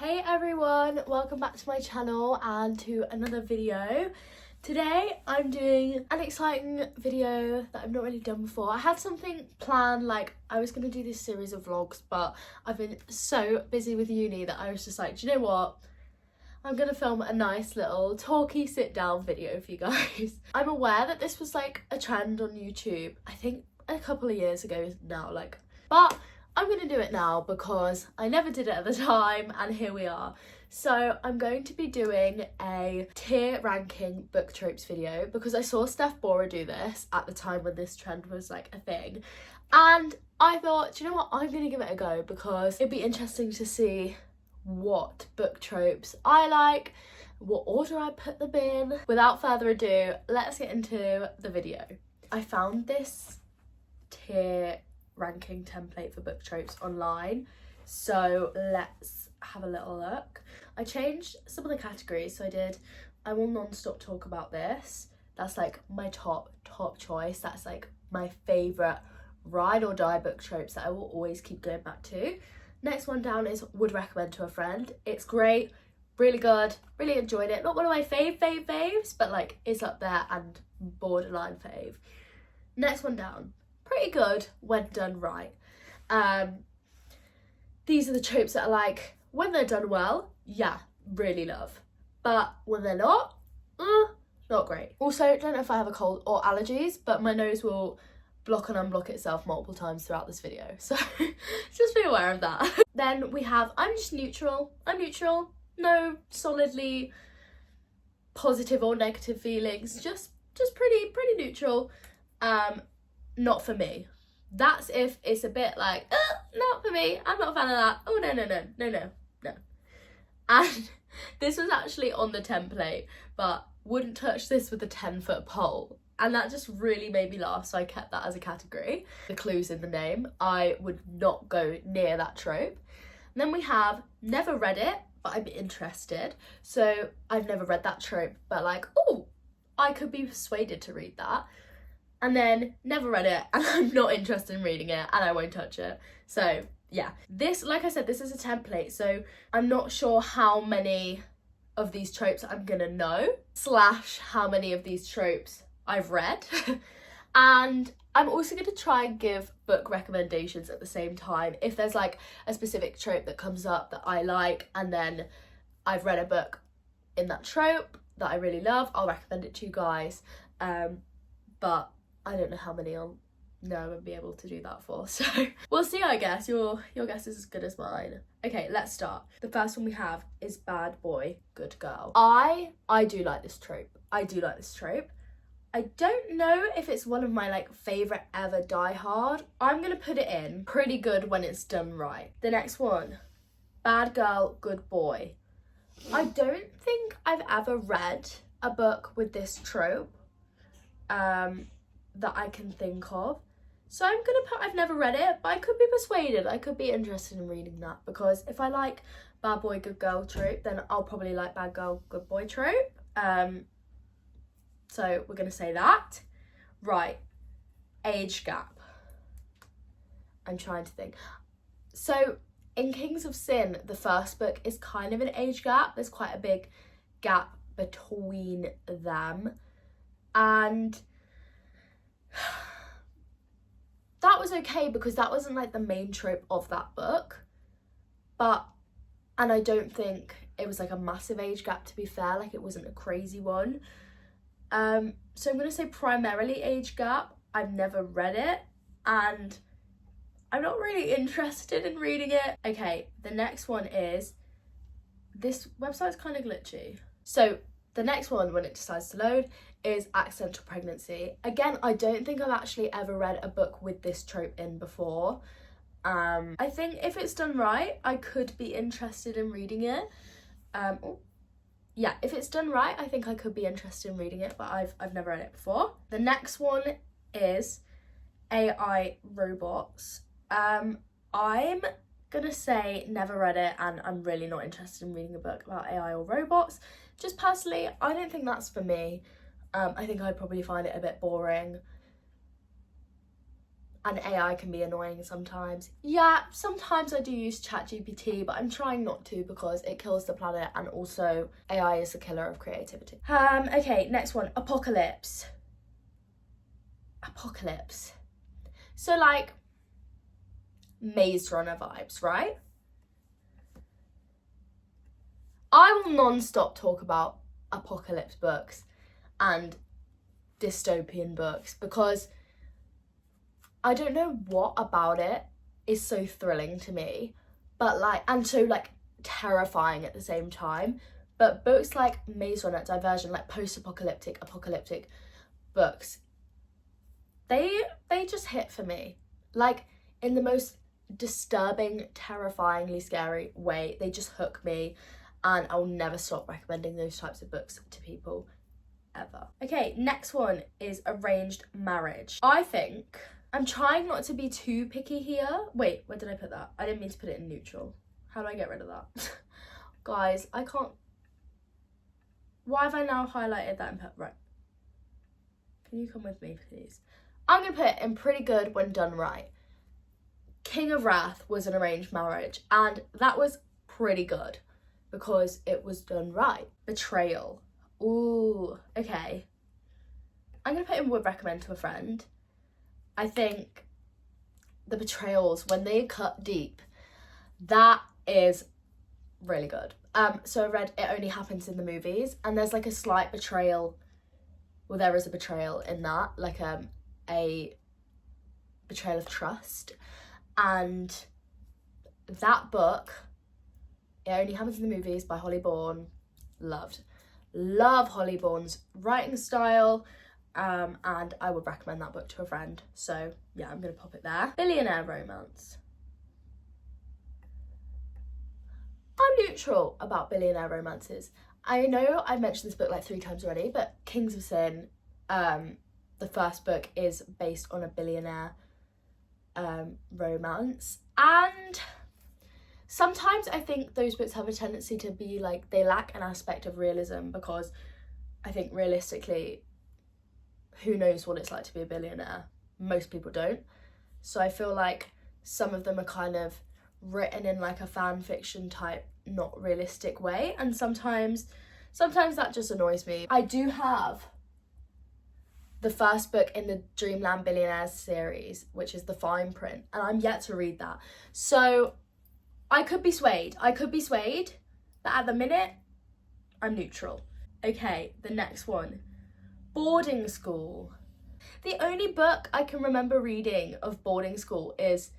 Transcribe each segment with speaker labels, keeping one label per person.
Speaker 1: Hey everyone, welcome back to my channel and to another video. Today I'm doing an exciting video that I've not really done before. I had something planned, like I was going to do this series of vlogs, but I've been so busy with uni that I was just like, do you know what? I'm going to film a nice little talky sit down video for you guys. I'm aware that this was like a trend on YouTube, I think a couple of years ago now, but I'm going to do it now because I never did it at the time and here we are. So I'm going to be doing a tier ranking book tropes video because I saw Steph Bora do this at the time when this trend was like a thing. And I thought, do you know what, I'm going to give it a go because it'd be interesting to see what book tropes I like, what order I put them in. Without further ado, let's get into the video. I found this tier ranking template for book tropes online, so let's have a little look. I changed some of the categories, so I will non-stop talk about this. That's like my top choice. That's like my favorite ride or die book tropes that I will always keep going back to. Next one down is would recommend to a friend. It's great, really good, really enjoyed it. Not one of my faves, but like it's up there and borderline fave. Next one down, pretty good when done right. These are the tropes that are like, when they're done well, yeah, really love. But when they're not great. Also, don't know if I have a cold or allergies, but my nose will block and unblock itself multiple times throughout this video. So just be aware of that. Then we have, I'm neutral. No solidly positive or negative feelings. Just pretty neutral. Not for me. That's if it's a bit like, not for me, I'm not a fan of that. Oh no. And this was actually on the template, but wouldn't touch this with a 10-foot pole. And that just really made me laugh, so I kept that as a category. The clue's in the name. I would not go near that trope. And then we have never read it, but I'm interested. So I've never read that trope, but like, oh, I could be persuaded to read that. And then never read it and I'm not interested in reading it and I won't touch it. So yeah, this, like I said, this is a template, so I'm not sure how many of these tropes I'm gonna know, / how many of these tropes I've read. And I'm also gonna try and give book recommendations at the same time. If there's like a specific trope that comes up that I like and then I've read a book in that trope that I really love, I'll recommend it to you guys. But I don't know how many I'll know and be able to do that for, so we'll see. I guess your guess is as good as mine. Okay, let's start. The first one we have is bad boy, good girl. I do like this trope. I don't know if it's one of my like favorite ever Die Hard. I'm gonna put it in pretty good when it's done right. The next one, bad girl, good boy. I don't think I've ever read a book with this trope that I can think of, so I'm gonna put I've never read it, but I could be persuaded. I could be interested in reading that, because if I like bad boy good girl trope, then I'll probably like bad girl good boy trope. So we're gonna say that. Right, age gap. I'm trying to think. So in Kings of Sin, the first book is kind of an age gap. There's quite a big gap between them, and that was okay because that wasn't like the main trope of that book, and I don't think it was like a massive age gap, to be fair. Like, it wasn't a crazy one. So I'm gonna say primarily age gap. I've never read it and I'm not really interested in reading it. Okay, the next one is, this website's kind of glitchy. So the next one, when it decides to load, is accidental pregnancy. Again, I don't think I've actually ever read a book with this trope in before. I think if it's done right, I could be interested in reading it. Yeah, if it's done right, I think I could be interested in reading it, but I've never read it before. The next one is AI robots. I'm gonna say never read it, and I'm really not interested in reading a book about AI or robots. Just personally, I don't think that's for me. I think I'd probably find it a bit boring. and AI can be annoying sometimes. Yeah, sometimes I do use ChatGPT, but I'm trying not to because it kills the planet, and also AI is the killer of creativity. Okay, next one, apocalypse. Apocalypse. So like Maze Runner vibes, right? I will non-stop talk about apocalypse books and dystopian books because I don't know what about it is so thrilling to me, but like, and so like terrifying at the same time. But books like Maze Runner, Diversion, like post-apocalyptic, apocalyptic books, they just hit for me. Like in the most disturbing, terrifyingly scary way. They just hook me, and I'll never stop recommending those types of books to people ever. Okay, next one is arranged marriage. I think I'm trying not to be too picky here. Wait, where did I put that? I didn't mean to put it in neutral. How do I get rid of that? Guys, I can't. Why have I now highlighted that and put, right? Can you come with me, please? I'm gonna put in pretty good when done right. King of Wrath was an arranged marriage, and that was pretty good because it was done right. Betrayal. Ooh, okay. I'm gonna put in would recommend to a friend. I think the betrayals, when they cut deep, that is really good. So I read It Only Happens in the Movies, and there's like a slight betrayal. Well, there is a betrayal in that, like a betrayal of trust. And that book, It Only Happens in the Movies by Holly Bourne, loved. Love Holly Bourne's writing style, and I would recommend that book to a friend. So yeah, I'm gonna pop it there. Billionaire romance. I'm neutral about billionaire romances. I know I've mentioned this book like 3 times already, but Kings of Sin, the first book, is based on a billionaire romance, and sometimes I think those books have a tendency to be like, they lack an aspect of realism, because I think realistically, who knows what it's like to be a billionaire? Most people don't. So I feel like some of them are kind of written in like a fan fiction type, not realistic way, and sometimes that just annoys me. I do have the first book in the Dreamland Billionaires series, which is the fine print, and I'm yet to read that. So I could be swayed, but at the minute, I'm neutral. Okay, the next one, boarding school. The only book I can remember reading of boarding school is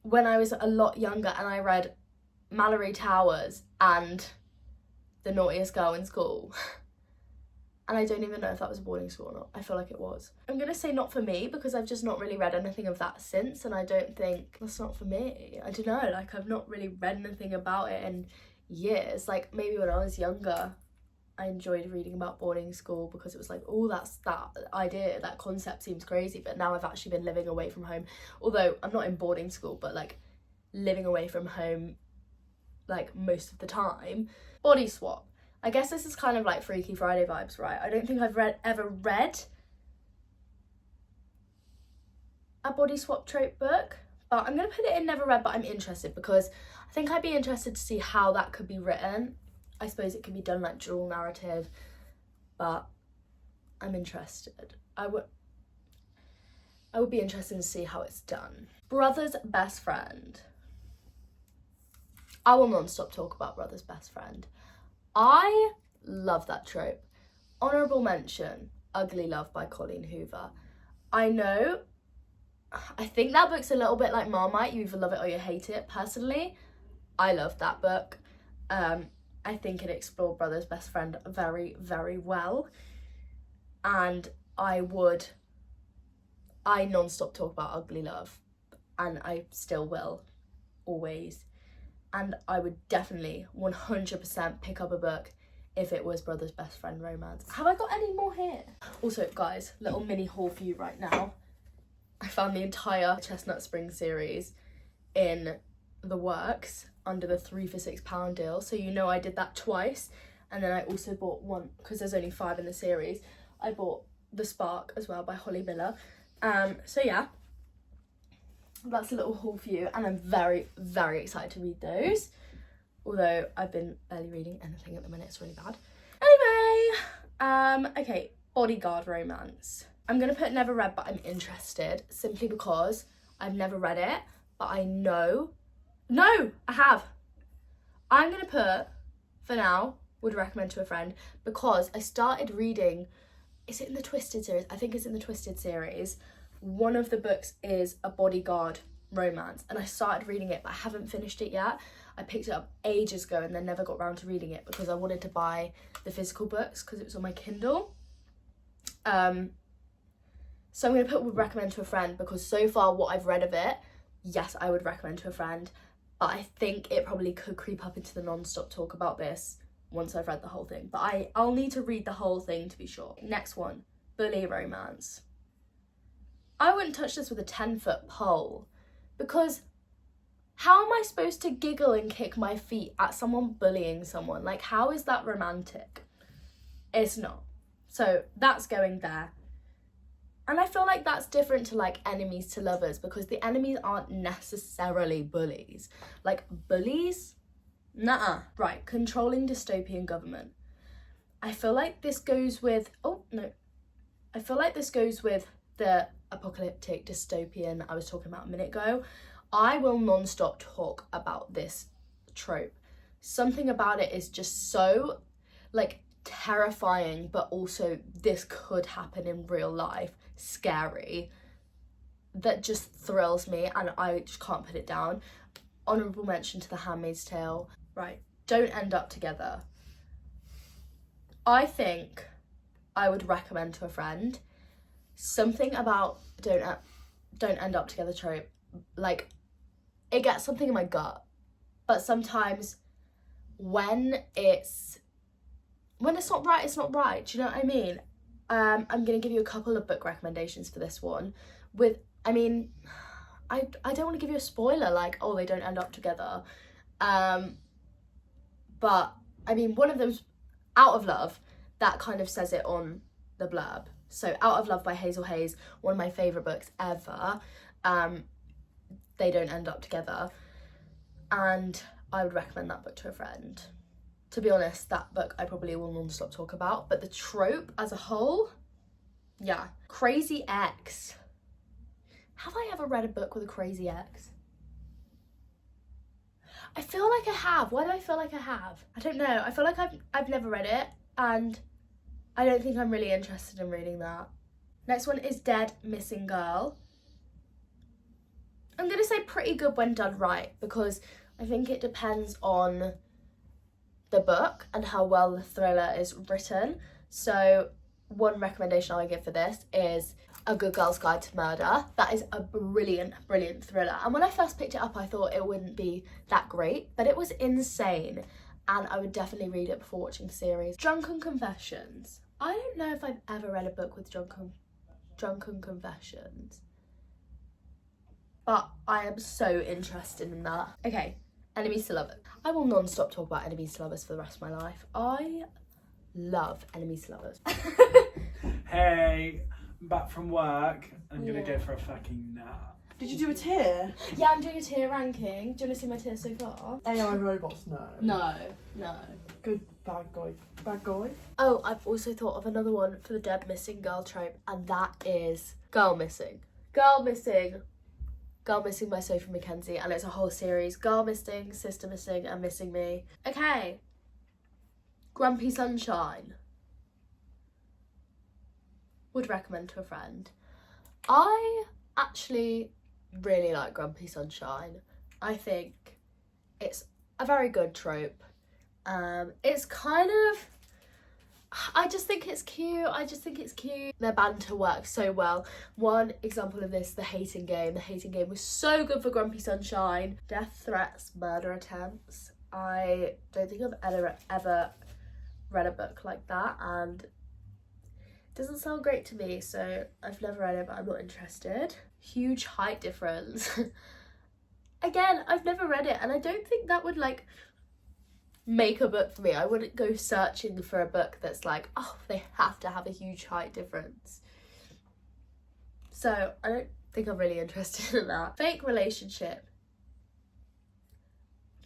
Speaker 1: when I was a lot younger, and I read Mallory Towers and The Naughtiest Girl in School. And I don't even know if that was a boarding school or not. I feel like it was. I'm gonna say not for me, because I've just not really read anything of that since, and I don't think that's not for me. I don't know, like I've not really read anything about it in years. Like maybe when I was younger, I enjoyed reading about boarding school because it was like, oh, that idea, that concept seems crazy. But now I've actually been living away from home. Although I'm not in boarding school, but like living away from home like most of the time. Body swap. I guess this is kind of like Freaky Friday vibes, right? I don't think I've ever read a body swap trope book, but I'm gonna put it in never read, but I'm interested because I think I'd be interested to see how that could be written. I suppose it could be done like dual narrative, but I'm interested. I would be interested to see how it's done. Brother's best friend. I will non-stop talk about Brother's best friend. I love that trope. Honourable mention, Ugly Love by Colleen Hoover. I think that book's a little bit like Marmite, you either love it or you hate it. Personally, I love that book. I think it explored Brother's best friend very, very well. And I non-stop talk about Ugly Love, and I still will, always. And I would definitely 100% pick up a book if it was Brother's best friend romance. Have I got any more here? Also, guys, little mini haul for you right now. I found the entire Chestnut Spring series in the works under the 3 for £6 deal. So you know I did that twice. And then I also bought one, because there's only 5 in the series, I bought The Spark as well by Holly Miller. So yeah, that's a little haul for you, and I'm very, very excited to read those. Although I've been barely reading anything at the minute, it's really bad. Anyway, okay, bodyguard romance. I'm gonna put never read, but I'm interested, simply because I've never read it, but I know. No, I have. I'm gonna put, for now, would recommend to a friend, because I started reading, is it in the Twisted series? I think it's in the Twisted series. One of the books is a bodyguard romance, and I started reading it, but I haven't finished it yet. I picked it up ages ago and then never got around to reading it because I wanted to buy the physical books because it was on my Kindle. So I'm going to put would recommend to a friend, because so far what I've read of it, yes, I would recommend to a friend, but I think it probably could creep up into the non-stop talk about this once I've read the whole thing. But I'll need to read the whole thing to be sure. Next one, bully romance. I wouldn't touch this with a 10-foot pole, because how am I supposed to giggle and kick my feet at someone bullying someone? Like, how is that romantic? It's not. So that's going there. And I feel like that's different to like enemies to lovers, because the enemies aren't necessarily bullies. Like bullies? Nuh-uh. Right, controlling dystopian government. I feel like this goes with, I feel like this goes with the apocalyptic dystopian I was talking about a minute ago. I will non-stop talk about this trope. Something about it is just so like terrifying, but also this could happen in real life, scary, that just thrills me, and I just can't put it down. Honourable mention to The Handmaid's Tale. Right, don't end up together. I think I would recommend to a friend something about don't end up together trope. Like, it gets something in my gut, but sometimes when it's not right, it's not right. Do you know what I mean? I'm gonna give you a couple of book recommendations for this one. I don't want to give you a spoiler, like, oh, they don't end up together. But I mean, one of them's Out of Love. That kind of says it on the blurb. So Out of Love by Hazel Hayes, one of my favourite books ever. They don't end up together, and I would recommend that book to a friend. To be honest, that book I probably will non-stop talk about, but the trope as a whole, yeah. Crazy Ex. Have I ever read a book with a crazy ex? I feel like I have. Why do I feel like I have? I don't know. I feel like I've never read it, and I don't think I'm really interested in reading that. Next one is Dead Missing Girl. I'm going to say pretty good when done right, because I think it depends on the book and how well the thriller is written. So one recommendation I give for this is A Good Girl's Guide to Murder. That is a brilliant, brilliant thriller. And when I first picked it up, I thought it wouldn't be that great, but it was insane. And I would definitely read it before watching the series. Drunken Confessions. I don't know if I've ever read a book with drunken confessions, but I am so interested in that. Okay, Enemies to Lovers. I will non-stop talk about Enemies to Lovers for the rest of my life. I love Enemies to Lovers.
Speaker 2: Hey, I'm back from work. I'm gonna go for a fucking nap.
Speaker 3: Did you do a tier?
Speaker 1: Yeah, I'm doing a tier ranking. Do you want to see my tier so far?
Speaker 3: AI robots, no.
Speaker 1: No.
Speaker 3: Good bad guy. Bad guy?
Speaker 1: Oh, I've also thought of another one for the Dead Missing Girl trope, and that is Girl Missing. Girl Missing by Sophie Mackenzie, and it's a whole series. Girl Missing, Sister Missing, and Missing Me. Okay. Grumpy Sunshine. Would recommend to a friend. I actually really like Grumpy Sunshine. I think it's a very good trope. It's kind of, I just think it's cute. Their banter works so well. One example of this, The Hating Game. The Hating Game was so good for Grumpy Sunshine. Death threats, murder attempts. I don't think I've ever read a book like that, and it doesn't sound great to me, so I've never read it, but I'm not interested. Huge height difference. Again, I've never read it, and I don't think that would like make a book for me. I wouldn't go searching for a book that's like, oh, they have to have a huge height difference. So I don't think I'm really interested in that. Fake relationship.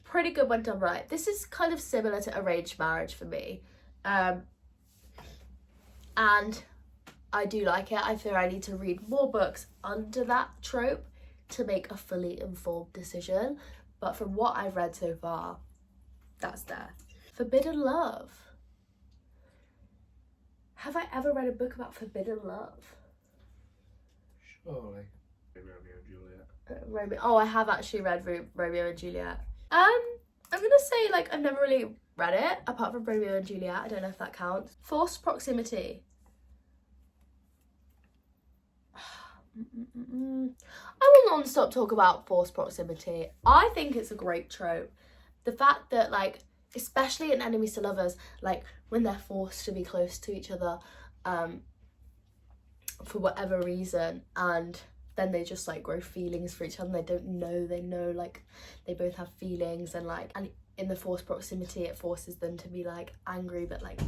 Speaker 1: Pretty good when done right. This is kind of similar to arranged marriage for me. And I do like it. I feel I need to read more books under that trope to make a fully informed decision. But from what I've read so far, that's there. Forbidden love. Have I ever read a book about forbidden love?
Speaker 2: Surely. Romeo and Juliet.
Speaker 1: Oh, I have actually read Romeo and Juliet. I'm gonna say like I've never really read it apart from Romeo and Juliet. I don't know if that counts. Forced proximity. I will non-stop talk about forced proximity. I think it's a great trope. The fact that like, especially in enemies to lovers, like when they're forced to be close to each other for whatever reason, and then they just like grow feelings for each other and they know like they both have feelings, and like, and in the forced proximity it forces them to be like angry, but like,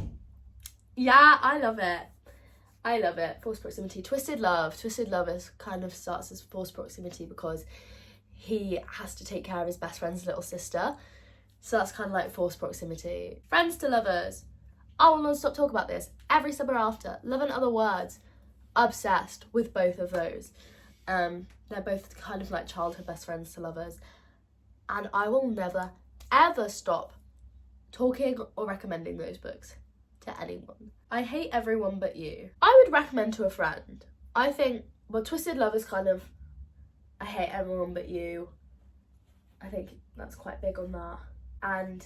Speaker 1: yeah, I love it. Forced proximity. Twisted love is kind of starts as forced proximity because he has to take care of his best friend's little sister, so that's kind of like forced proximity. Friends to lovers. I will not stop talking about this. Every summer after. Love and Other Words. Obsessed with both of those. They're both kind of like childhood best friends to lovers, and I will never ever stop talking or recommending those books to anyone. I Hate Everyone But You. I would recommend to a friend. I think, well, Twisted Love is kind of, I hate everyone but you. I think that's quite big on that. And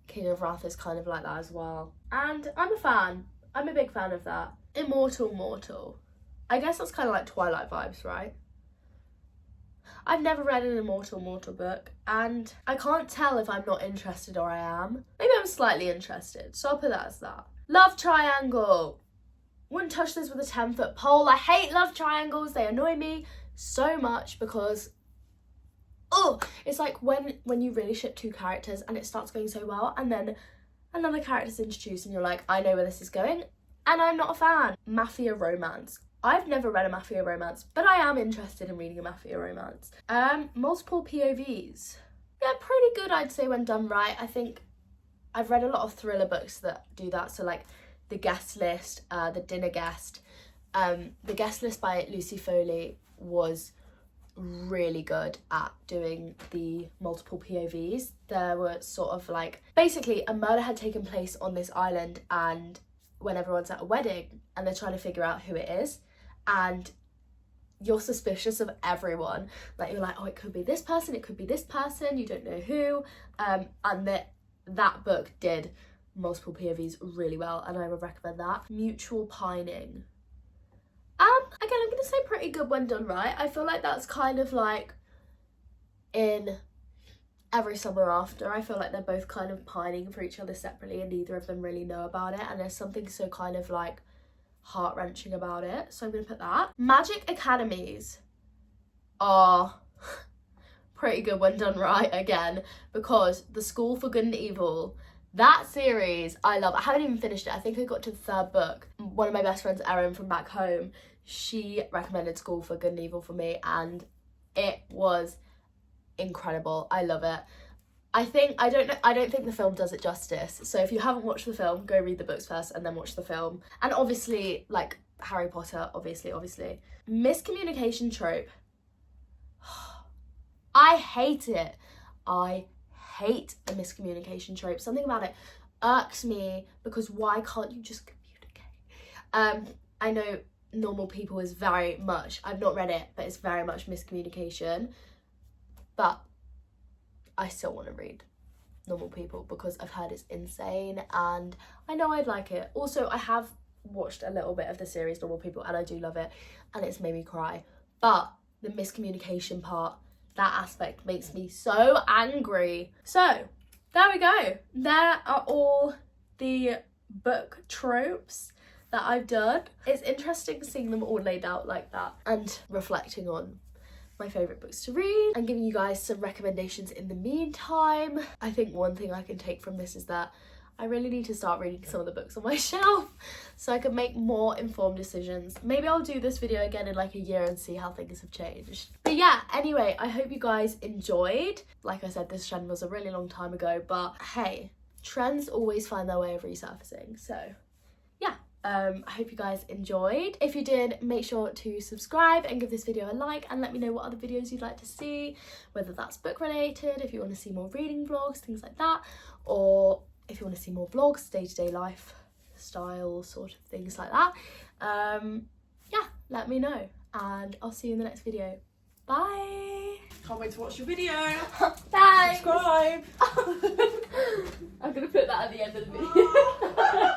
Speaker 1: King of Wrath is kind of like that as well. And I'm a fan. I'm a big fan of that. Immortal Mortal. I guess that's kind of like Twilight vibes, right? I've never read an Immortal Mortal book, and I can't tell if I'm not interested or I am. Maybe I'm slightly interested, so I'll put that as that. Love triangle. Wouldn't touch this with a 10-foot pole. I hate love triangles. They annoy me so much because, oh, it's like when you really ship two characters and it starts going so well, and then another character's introduced and you're like, I know where this is going, and I'm not a fan. Mafia romance. I've never read a mafia romance, but I am interested in reading a mafia romance. Multiple POVs. Yeah, pretty good, I'd say, when done right. I think I've read a lot of thriller books that do that. So like The Guest List, The Dinner Guest. The Guest List by Lucy Foley was really good at doing the multiple POVs. There were sort of like, basically a murder had taken place on this island, and when everyone's at a wedding and they're trying to figure out who it is, and you're suspicious of everyone, like you're like, oh, it could be this person, it could be this person, you don't know who, and that book did multiple POVs really well, and I would recommend that. Mutual Pining. Again, I'm gonna say pretty good when done right. I feel like that's kind of like in Every Summer After. I feel like they're both kind of pining for each other separately, and neither of them really know about it, and there's something so kind of like heart-wrenching about it, so I'm gonna put that. Magic Academies are pretty good when done right, again, because The School for Good and Evil, that series, I love. I haven't even finished it. I think I got to the 3rd book. One of my best friends, Erin from back home, she recommended School for Good and Evil for me, and it was incredible. I love it. I don't think the film does it justice. So if you haven't watched the film, go read the books first and then watch the film. And obviously, like Harry Potter, obviously. Miscommunication trope. I hate it. I hate a miscommunication trope. Something about it irks me, because why can't you just communicate? I know Normal People is very much, I've not read it, but it's very much miscommunication. But I still want to read Normal People because I've heard it's insane and I know I'd like it. Also, I have watched a little bit of the series Normal People and I do love it, and it's made me cry. But the miscommunication part, that aspect makes me so angry. So there we go. There are all the book tropes that I've done. It's interesting seeing them all laid out like that and reflecting on my favourite books to read and giving you guys some recommendations in the meantime. I think one thing I can take from this is that I really need to start reading some of the books on my shelf so I can make more informed decisions. Maybe I'll do this video again in like a year and see how things have changed. But yeah, anyway, I hope you guys enjoyed. Like I said, this trend was a really long time ago, but hey, trends always find their way of resurfacing. So yeah, I hope you guys enjoyed. If you did, make sure to subscribe and give this video a like and let me know what other videos you'd like to see, whether that's book related, if you want to see more reading vlogs, things like that, or if you want to see more vlogs, day-to-day life style sort of things like that. Yeah, let me know and I'll see you in the next video. Bye.
Speaker 3: Can't wait to watch your video.
Speaker 1: Bye.
Speaker 3: Subscribe.
Speaker 1: I'm gonna put that at the end of the video.